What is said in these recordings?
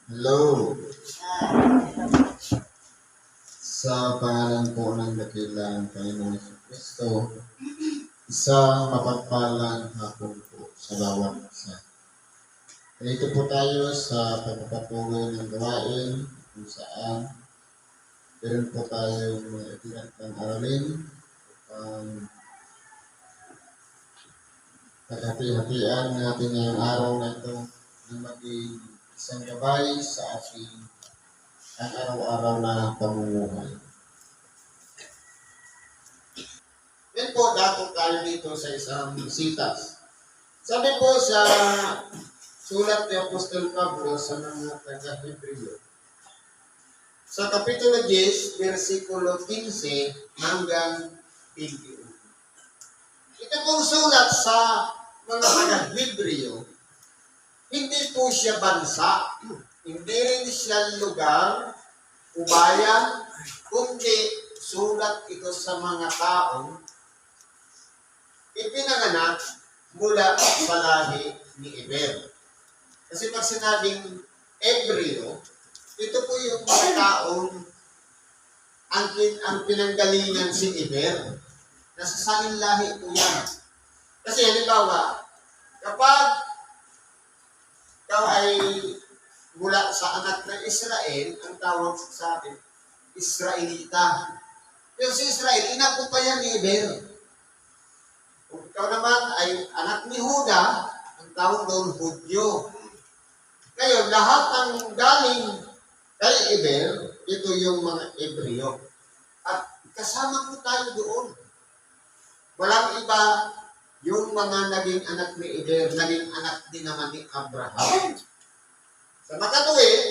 Hello. Sa pangalan po ng dakilang Panginoong Kristo, isang mapagpalang hapon po sa bawat isa. Dito po tayo sa pagpapatuloy ng gawain kung saan meron po tayong itinat ng aralin ang paghati-hatian natin ngayong araw na ito na maging isang gabay sa ating ang araw-araw na pamumuhay. Yan po, dato tayo dito sa isang sitas. Sabi po sa sulat ni Apostol Pablo sa mga taga-Hebreo, sa Kapitulo 10, versikulo 15 hanggang 21. Ito pong sulat sa mga taga-Hebreo, hindi po siya bansa, hindi rin siya lugar o bayan, kundi sulat ito sa mga taong ipinanganak mula sa lahi ni Eber. Kasi pag sinabing Hebreo, ito po yung mga taong ang pinanggalingan si Eber. Nasa sanging lahi po yan. Kasi halimbawa, kapag ikaw ay mula sa anak ng Israel, ang tawag sa atin, Israelita. Pero si Israel, inapo pa yan ni Eber. Kung ikaw naman ay anak ni Huda, ang tawag doon, Hudyo. Ngayon, lahat ng galing kay Eber, ito yung mga Hebreo. At kasama po tayo doon. Walang iba, yung mga naging anak ni Eber, naging anak din naman ni Abraham. Sa makatuwid,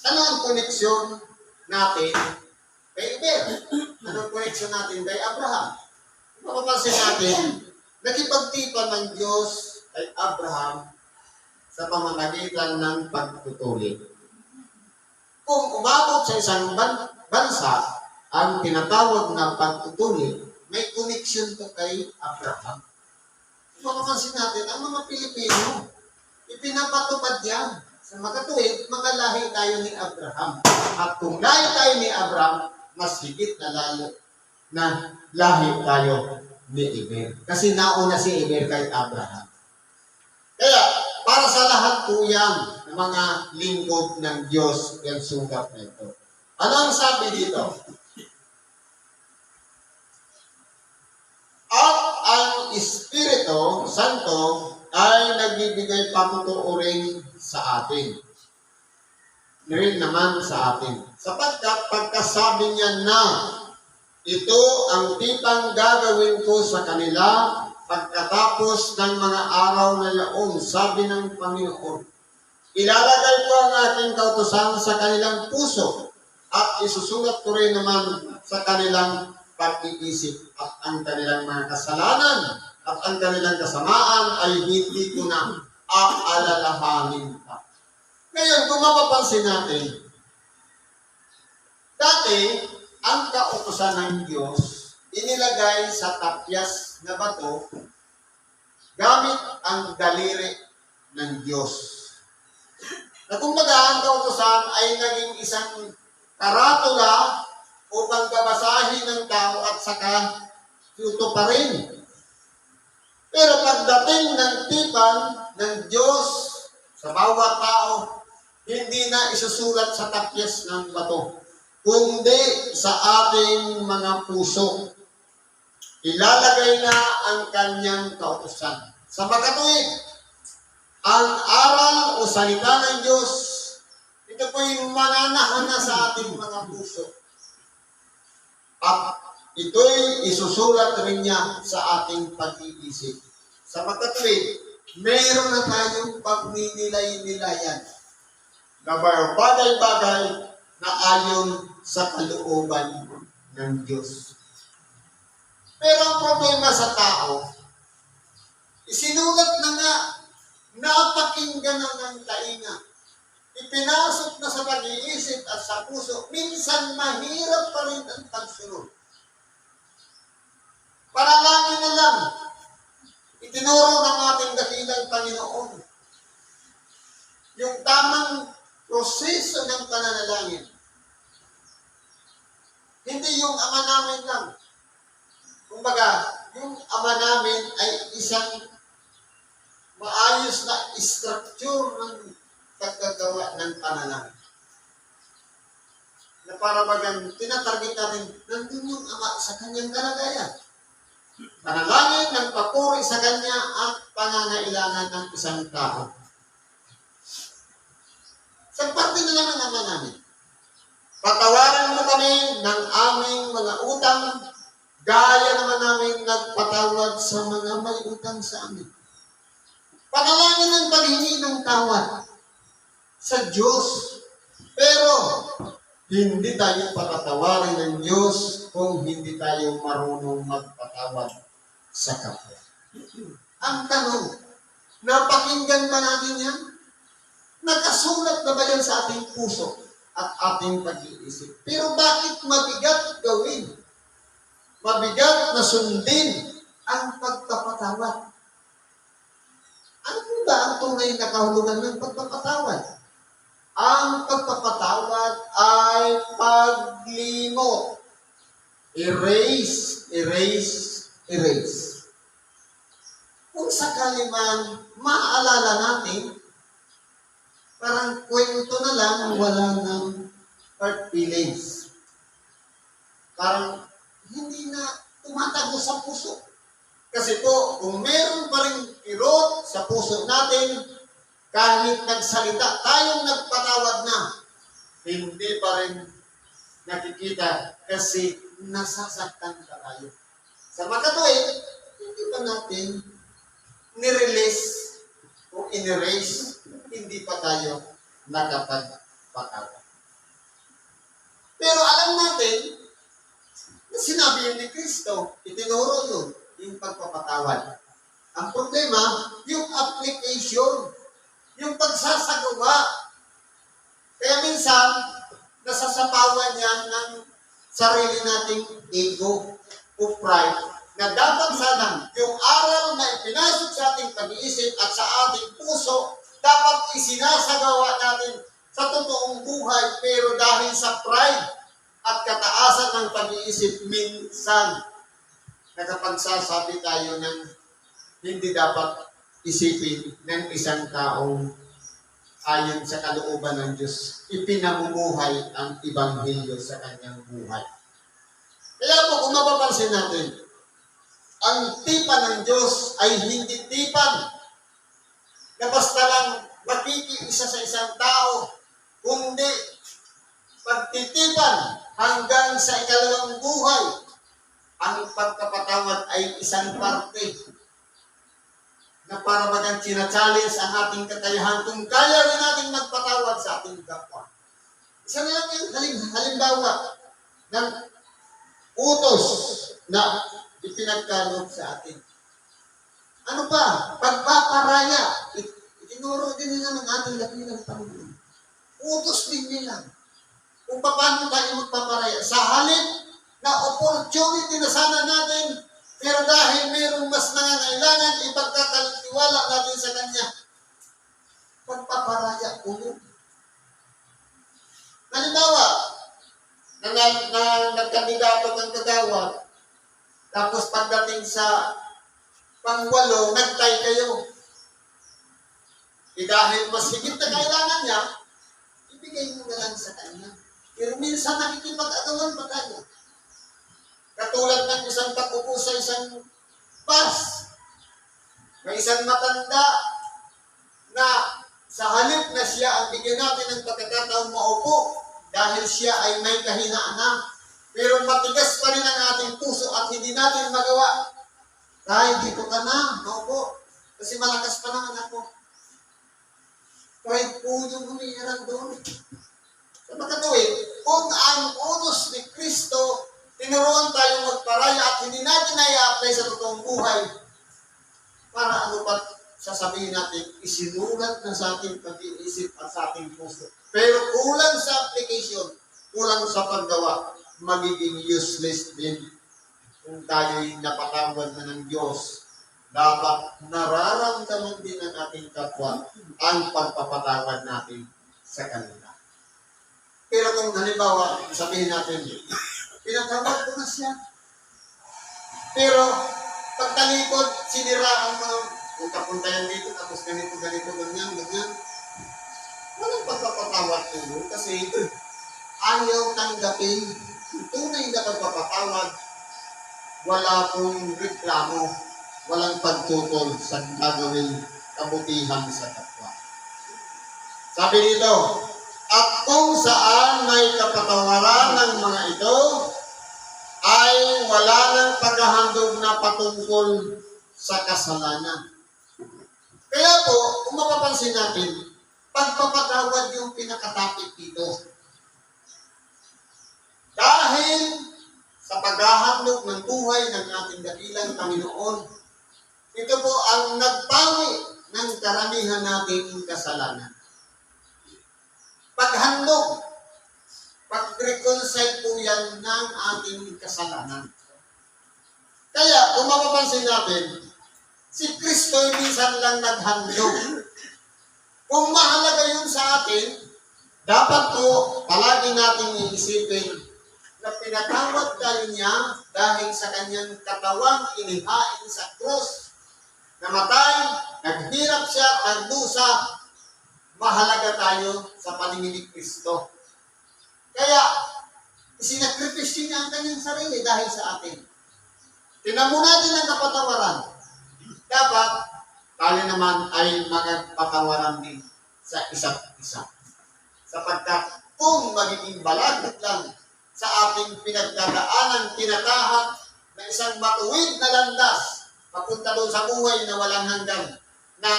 ano ang koneksyon natin kay Eber? Ano ang koneksyon natin kay Abraham? Mapapansin natin, nakipagtipan ng Diyos kay Abraham sa pamamagitan ng pagtutuli. Kung umabot sa isang bansa, ang tinatawag na pagtutuli, may koneksyon to kay Abraham. Mapapansin natin, ang mga Pilipino, ipinapatupad yan. Sa makatuwid, mga lahi tayo ni Abraham. At kung lahi tayo ni Abraham, mas higit na lalo na lahi tayo ni Eber. Kasi nauna si Eber kay Abraham. Kaya, para sa lahat po yan, ng mga lingkod ng Diyos, yung sugat na ito. Ano ang sabi dito? At ang Espiritu Santo ay nagbibigay patutuuring sa atin. Ngayon naman sa atin. Sapagkat pagkasabi niya na ito ang tipang gagawin ko sa kanila pagkatapos ng mga araw na yaon, sabi ng Panginoon. Ilalagay ko ang aking kautusan sa kanilang puso at isusulat ko rin naman sa kanilang pag-iisip at ang kanilang mga kasalanan at ang kanilang kasamaan ay hindi ko na aalalahanin pa. Ngayon, kung mapapansin natin, dati, ang kautusan ng Diyos, inilagay sa tapyas na bato gamit ang daliri ng Diyos. Na kumbaga, ang kautusan ay naging isang karatula upang babasahin ng tao at saka tuto pa rin. Pero pagdating ng tipan ng Diyos sa bawat tao, hindi na isusulat sa tapyas ng bato, kundi sa ating mga puso. Ilalagay na ang kanyang kautusan. Sa makatuwid, ang aral o salita ng Diyos, ito po yung mananahan na sa ating mga puso. At ito'y isusulat rin niya sa ating pag-iisip. Sa makatuwid, meron na tayong pagninilay-nilayan na bagay-bagay na ayon sa kalooban ng Diyos. Pero ang problema sa tao, isinulat na nga, napakinggan na ng tainga. Ipinasok na sa pag-iisip at sa puso, minsan mahirap pa rin ang pagsunod. Paralangin na lang, itinuro ng ating dakilang Panginoon yung tamang proseso ng pananalangin. Hindi yung ama namin lang. Kumbaga, yung ama namin ay isang maayos na structure ng paggagawa ng panalangin. Na para bagang tinatarget natin, nandun yung ama sa kanyang kalagayan. Panalangin ng papuri sa kanya at pangangailangan ng isang tao. Sa parte na lang ng ama namin. Patawaran mo kami ng aming mga utang, gaya naman namin nagpatawad sa mga may utang sa amin. Panalangin ng paghingi ng tawad sa Diyos. Pero, hindi tayo patatawarin ng Diyos kung hindi tayo marunong magpatawad sa kapwa. Ang tanong, napakinggan ba natin yan? Nakasulat na ba yan sa ating puso at ating pag-iisip? Pero bakit mabigat gawin? Mabigat na sundin ang pagpapatawad. Ano ba ang tunay na kahulugan ng pagpapatawad? Ang pagpapatawad ay paglimot. Erase, erase, erase. Kung sakali man maaalala natin, parang kwento na lang, wala ng hurt feelings. Parang hindi na tumatago sa puso. Kasi po, kung meron pa rin kirot sa puso natin, kahit nagsalita, tayong nagpatawad na, hindi pa rin nakikita kasi nasasaktan pa tayo. Sa makatuwid, hindi pa natin nirelease o in-erase, hindi pa tayo nakapagpatawad. Pero alam natin, na sinabi yun ni Kristo, itinuro yun, yung pagpapatawad. Ang problema, yung application, yung pagsasagawa. Kaya minsan, nasasapawan yan ng sarili nating ego o pride na dapat sana yung aral na ipinasok sa ating pag-iisip at sa ating puso, dapat isinasagawa natin sa totoong buhay, pero dahil sa pride at kataasan ng pag-iisip, minsan nakapagsasabi tayo ng hindi dapat isipin ng isang taong ayon sa kalooban ng Diyos, ipinamumuhay ang Ebanghelyo sa kanyang buhay. Kaya po, kung mapapansin natin, ang tipan ng Diyos ay hindi tipan na basta lang makikiisa sa isang tao, kundi pagtitipan hanggang sa ikalawang buhay. Ang pagpapatawad ay isang parte na para bagang challenge ang ating kakayahan kung kaya rin natin magpatawad sa ating kapwa. Isa na lang yung halimbawa ng utos na ipinagkaloob sa atin. Ano pa? Pagpaparaya. Itinuro din nila ng ating dakilang Panginoon. Utos din nila. Kung paano tayo magpaparaya. Sa halip na opportunity na sana natin, pero dahil mayroong mas nangangailangan, ipagkakatiwala natin sa Kanya. Pagpaparaya ulo. Halimbawa, na nagkandidato ng kagawad, tapos pagdating sa pangwalo, nagtay kayo. Dahil mas higit na kailangan niya, ibigay mo na lang sa Kanya. Pero minsan nakikipag-agawan pa tayo. Katulad ng isang pag-upo sa isang bus. May isang matanda na sa halip na siya ang bigyan natin ng pagkakataong maupo dahil siya ay may kahinaan na. Pero matigas pa rin ang ating puso at hindi natin magawa. Tay, dito ka na, maupo. Kasi malakas pa naman ako. Kahit po yung humihiran doon. Sa makatuwid, kung ang utos ni Kristo tinuruan tayong magparaya at hindi natin na-i-apply sa totoong buhay. Para ano pa sasabihin natin, isinulat na sa ating pag-iisip at sa ating puso. Pero kulang sa application, kulang sa paggawa, magiging useless din kung tayo'y napatawad na ng Diyos dapat nararamdaman din ng ating kapwa ang pagpapatawad natin sa kanila. Pero kung halimbawa, sabihin natin, pinatawad ko na siya. Pero pagtalikod, siniraan mo, kung kapuntayan dito, tapos ganito, ganyan. Walang pagpapatawad ko kasi ayaw tanggapin. Tunay na pagpapatawad, wala pong reklamo, walang pagtutol sa gagawing kabutihan sa kapwa. Sabi dito, at kung saan may kapatawaran ng mga ito, ay wala ng paghahandog na patungkol sa kasalanan. Kaya po, kung mapapansin natin, pagpapatawad yung pinakatapik dito. Dahil sa paghahandog ng buhay ng ating dakilang Panginoon, ito po ang nagpawi ng karamihan nating kasalanan. Paghandog, pag-reconcile po yan ng ating kasalanan. Kaya, kung mapapansin natin, si Kristo minsan lang naghandog. Kung mahalaga yun sa atin, dapat po palagi nating iisipin na pinatawad tayo niya dahil sa kanyang katawang inihain sa krus. Namatay, naghirap siya, nagdusa, mahalaga tayo sa paningin ni Kristo. Kaya, isinakripisyo niya ang kanyang sarili dahil sa atin. Tinan mo natin ang kapatawaran. Dapat, tayo naman ay magpatawaran din sa isa't isa. Sapagkat kung magiging balagit lang sa ating pinagdadaanan, tinatahak na isang matuwid na landas, papunta doon sa buhay na walang hanggan, na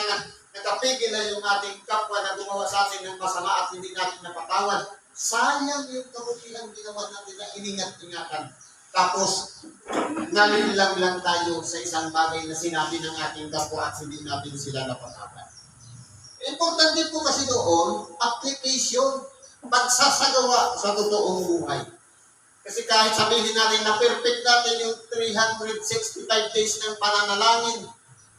nakapigil na yung ating kapwa na gumawa sa atin ng masama at hindi natin napatawad. Sayang yung kabutihan ginawa natin na iningat-ingatan. Tapos, nalilang lang tayo sa isang bagay na sinabi ng ating kapwa at hindi natin sila napatawad. Importante po kasi doon, application, pagsasagawa sa totoong buhay. Kasi kahit sabihin natin na perfect natin yung 365 days ng pananalangin,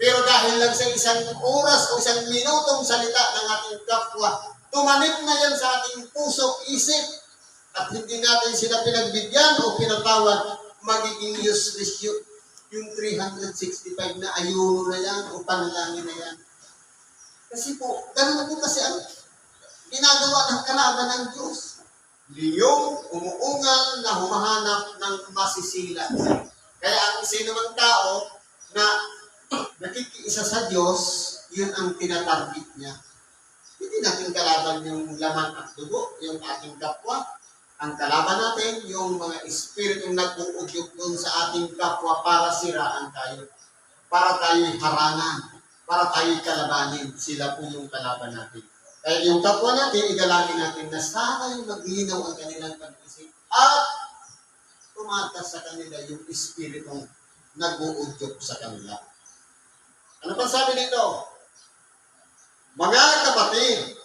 pero dahil lang sa isang oras o isang minutong salita ng ating kapwa, tumanik na yan sa ating puso, isip, at hindi natin sila pinagbigyan o pinatawad, magiging useless yung 365 na ayuno na yan o panalangin na yan. Kasi po, ganun po kasi ang ginagawa ng kalaban ng Diyos. Yung umuungal na humahanap ng masisila. Kaya ang isa namang tao na nakikiisa sa Diyos, yun ang tinatarget niya. Hindi natin kalaban yung laman at dugo, yung ating kapwa. Ang kalaban natin, yung mga espiritong nag-uudyok doon sa ating kapwa para siraan tayo. Para tayo'y harangan. Para tayo'y kalabanin. Sila po yung kalaban natin. Kaya yung kapwa natin, igalangin natin na sana yung maglinaw ang kanilang pag-isip at tumatas sa kanila yung espiritong nag-uudyok sa kanila. Ano pa sabi dito? Mga kapatid,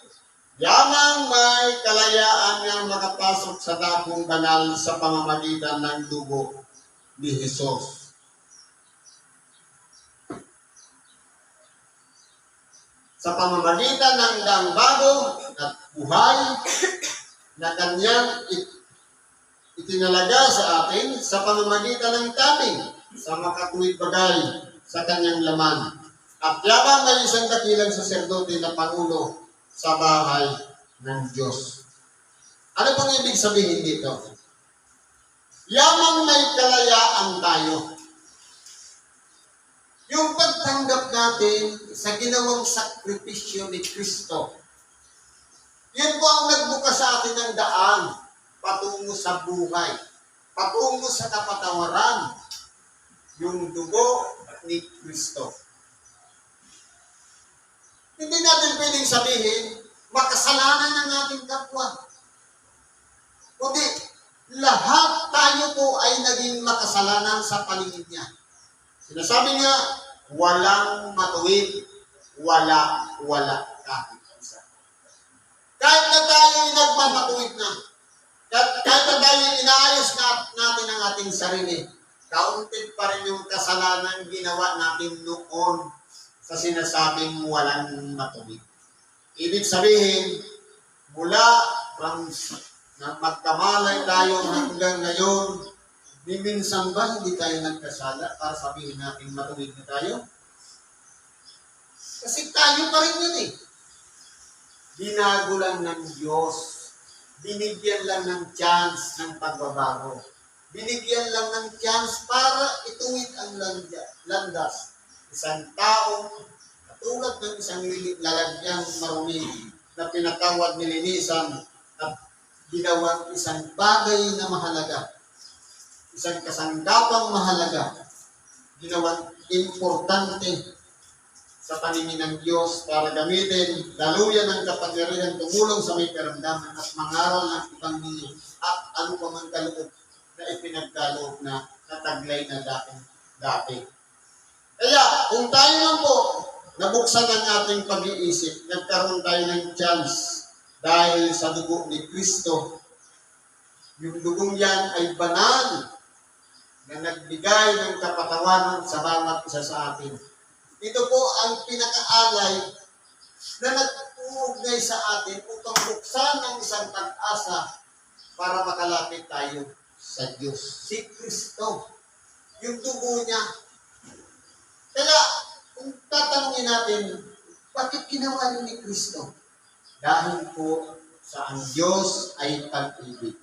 yamang may kalayaan niyang makapasok sa dakong banal sa pamamagitan ng dugo ni Jesus. Sa pamamagitan ng daang bago at buhay na kanyang itinalaga sa atin sa pamamagitan ng tabing sa makatuwid bagay sa kanyang laman. At yamang may isang dakilang saserdote na pangulo sa bahay ng Diyos. Ano pong ibig sabihin dito? Yamang may kalayaan tayo. Yung pagtanggap natin sa ginawang sakripisyo ni Kristo, yun po ang nagbukas sa atin ng daan patungo sa buhay, patungo sa kapatawaran, yung dugo ni Kristo. Hindi natin pwedeng sabihin, makasalanan ng ating kapwa. Kundi, lahat tayo po ay naging makasalanan sa paningin niya. Sinasabi niya, walang matuwid, wala kahit isa. Kahit na tayo ay nagmamatuwid na, kahit na tayo inaayos natin ang ating sarili, counted pa rin yung kasalanan ginawa natin noon sa sinasabing walang matuwid. Ibig sabihin, mula from na magkamalay tayo hanggang ngayon, ni minsan ba hindi tayo nagkasala para sabihin natin matuwid na tayo? Kasi tayo pa rin yun eh. Binago lang ng Diyos. Binigyan lang ng chance ng pagbabago. Binigyan lang ng chance para ituwid ang landas. Isang tao, katulad ng isang lalagyang marumi na pinatawad nilinisan at ginawang isang bagay na mahalaga. Isang kasanggapang mahalaga. Ginawang importante sa paningin ng Diyos para gamitin daluyan ng kapangyarihan tumulong sa may karamdaman at mangaral ng ibang niyo at ano pa man kaloob na ipinagkaloob na nataglay na dati. Kaya, kung tayo lang po nabuksan ang ating pag-iisip, nagkaroon tayo ng chance dahil sa dugo ni Kristo. Yung dugong yan ay banal na nagbigay ng kapatawaran sa bawat isa sa atin. Ito po ang pinakaalay na nag-uugnay sa atin upang buksan ang isang pag-asa para makalapit tayo sa Diyos. Si Kristo. Yung dugo niya. Kaya, kung tatanungin natin, bakit ginawa yun ni Kristo? Dahil po sa ang Diyos ay pag-ibig.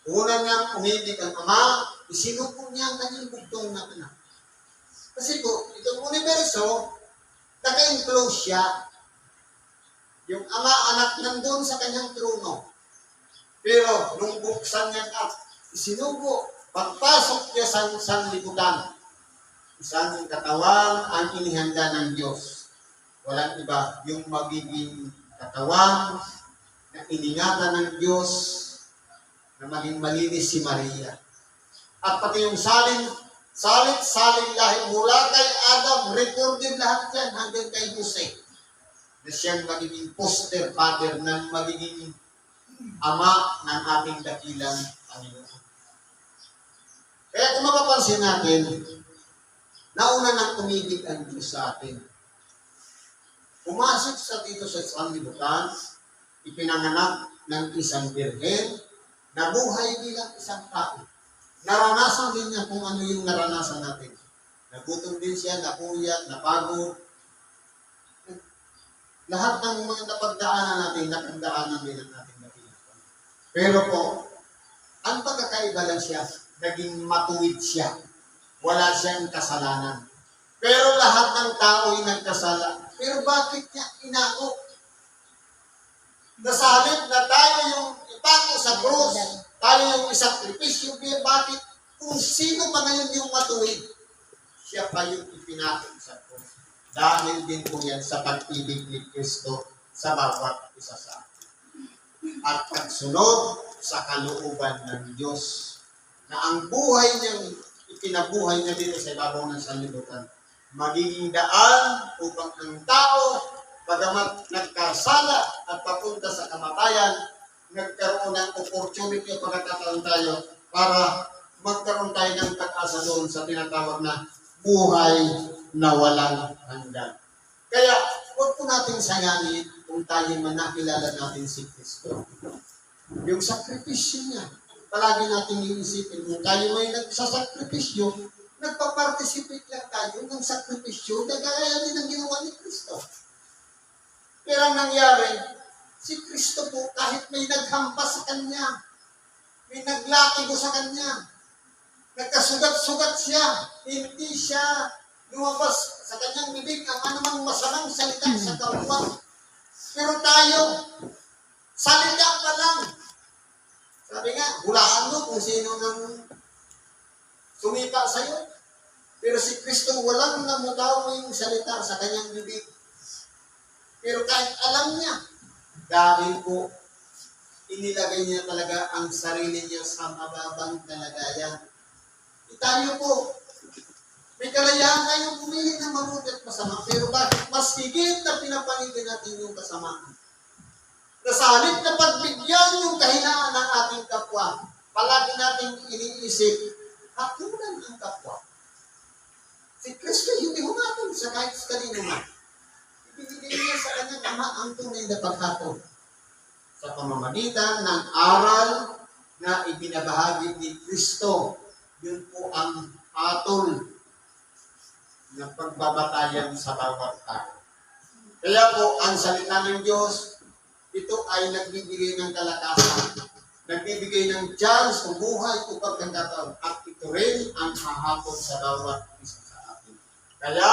Una niyang umibig ang Ama, isinupo niya ang kanyang bugtong na anak. Kasi po, itong universo, naka-enclose siya. Yung Ama, anak nandun sa kanyang trono. Pero, nung buksan niya at isinubo, pagpasok niya sa sanlibutan, isang katawan ang inihanda ng Diyos. Walang iba, yung magiging katawan na iningatan ng Diyos na maging malinis si Maria. At pati yung salit-saling lahi mula kay Adam, recorded lahat yan hanggang kay Jose. Na siyang magiging poster father ng magiging ama ng ating dakilang Panginoon. Kaya kung mapapansin natin, nauna nang umibig ang Diyos sa atin. Pumasok sa dito sa sanlibutan, ipinanganak ng isang birhen, nabuhay bilang isang tao. Naranasan din niya kung ano yung naranasan natin. Nagutom din siya, napuyat, napagod. Lahat ng mga napagdaanan natin, napagdaanan din ang ating dakilang. Pero po, ang pagkakaiba lang siya, naging matuwid siya. Wala siyang kasalanan. Pero lahat ng tao ay nagkasala. Pero bakit niya inako? Nasalit na tayo yung ipako sa krus, tayo yung isakripisyo, bakit? Kung sino pa ngayon yung matuwid, siya pa yung ipinako sa krus. Dahil din po yan sa pag-ibig ni Kristo sa bawat isa sa atin. At pagsunod sa kalooban ng Diyos na ang buhay niyang ipinabuhay niya dito sa ibabaw ng sanlibutan, magiging daan upang ang tao, bagamat nagkasala at papunta sa kamatayan, nagkaroon ng opportunity o pagkakataon tayo para magkaroon tayo ng pag-asa doon sa tinatawag na buhay na walang hanggan. Kaya, huwag po natin sayangin kung tayo man nakilala natin si Kristo. Yung sakripisyo niya, palagi natin iisipin kung tayo may nagsasakripisyo, nagpa-participate lang tayo ng sakripisyo na gaya din ang ginawa ni Kristo. Pero ang nangyari, si Kristo po kahit may naghampas sa Kanya, may naglatigo sa Kanya, nagkasugat-sugat siya, hindi siya lumabas sa Kanyang bibig ang anumang masamang salita sa kapwa. Pero tayo, salita pa lang. Sabi nga, hulaan mo kung sino nang sumipa sa'yo. Pero si Kristo walang namutaw yung salita sa kanyang bibig. Pero kahit alam niya, dahil po inilagay niya talaga ang sarili niya sa mababang kalagayan. Tayo po, may kalayaan tayong pumili ng mabuti at masama. Pero bakit mas higit na pinapanigin natin yung kasamaan? Nasalit na pagbigyan yung kahinaan ng ating kapwa, palagi natin iniisip, hatulan ang kapwa. Si Kristo hindi humatol sa kahit sa kanino man. Ibinigay niya sa kanyang Ama ang tunay na paghatol sa pamamagitan ng aral na ibinabahagi ni Kristo. Yun po ang hatol ng pagbabatayan sa bawat tao. Kaya po, ang salita ng Diyos, ito ay nagbibigay ng kalakasan, nagbibigay ng chance o buhay o pagkakataon. At ito rin ang hahapon sa bawat isa sa atin. Kaya,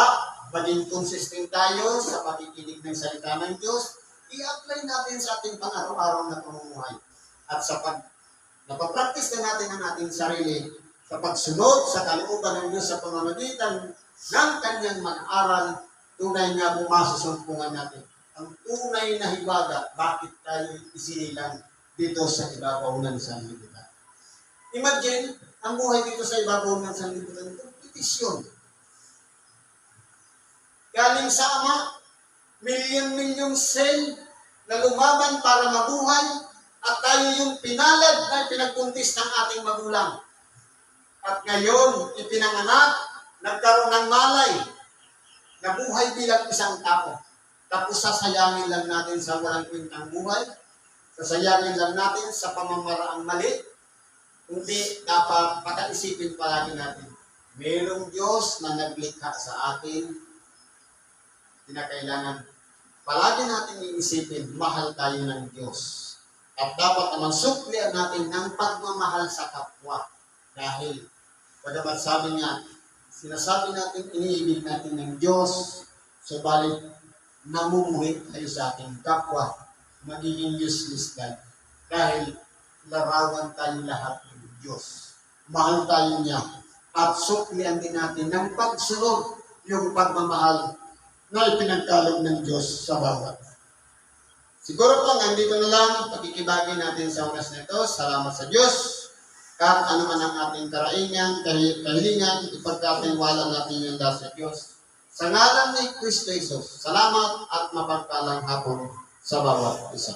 maging consistent tayo sa pakikinig ng salita ng Diyos, i-apply natin sa ating pang-araw-araw na pamumuhay. At sa napapractice na natin ang ating sarili sa pagsunod sa kalooban ng Diyos sa pamamagitan ng kanyang mag-aral, tunay nga bumasusumpungan natin. Ang tunay na hiwaga, bakit tayo isinilang dito sa ibabaw ng sanlibutan. Imagine, ang buhay dito sa ibabaw ng sanlibutan, kompetisyon. Galing sa Ama, milyon-milyong cell na lumaban para mabuhay at tayo yung pinalad na pinagpuntis ng ating magulang. At ngayon, ipinanganak, nagkaroon ng malay, nabuhay bilang isang tao. Tapos sasayangin lang natin sa walang kwentang buhay, sasayangin lang natin sa pamamaraang mali, kundi dapat pakaisipin palagi natin. Mayroong Diyos na naglikha sa atin, kinakailangan palagi natin iisipin, mahal tayo ng Diyos. At dapat naman suklian natin ng pagmamahal sa kapwa. Dahil, pagdapat sabi niya, sinasabi natin, iniibig natin ng Diyos, subalit namumuhit tayo sa ating kapwa, magiging useless tayo. Dahil larawan tayo lahat ng Diyos. Mahal tayo niya. At suklian din natin ng pagsunod yung pagmamahal na ipinagkaloob ng Diyos sa bawat. Siguro po, nandito na lang, pagkikibagay natin sa oras na ito. Salamat sa Diyos. Kahit ano man ang ating karaingan, kahilingan, ipagkatiwala natin yung dahil sa Diyos. Sa ngalan ni Kristo Jesus, salamat at mapagpalang hapon sa bawat isa.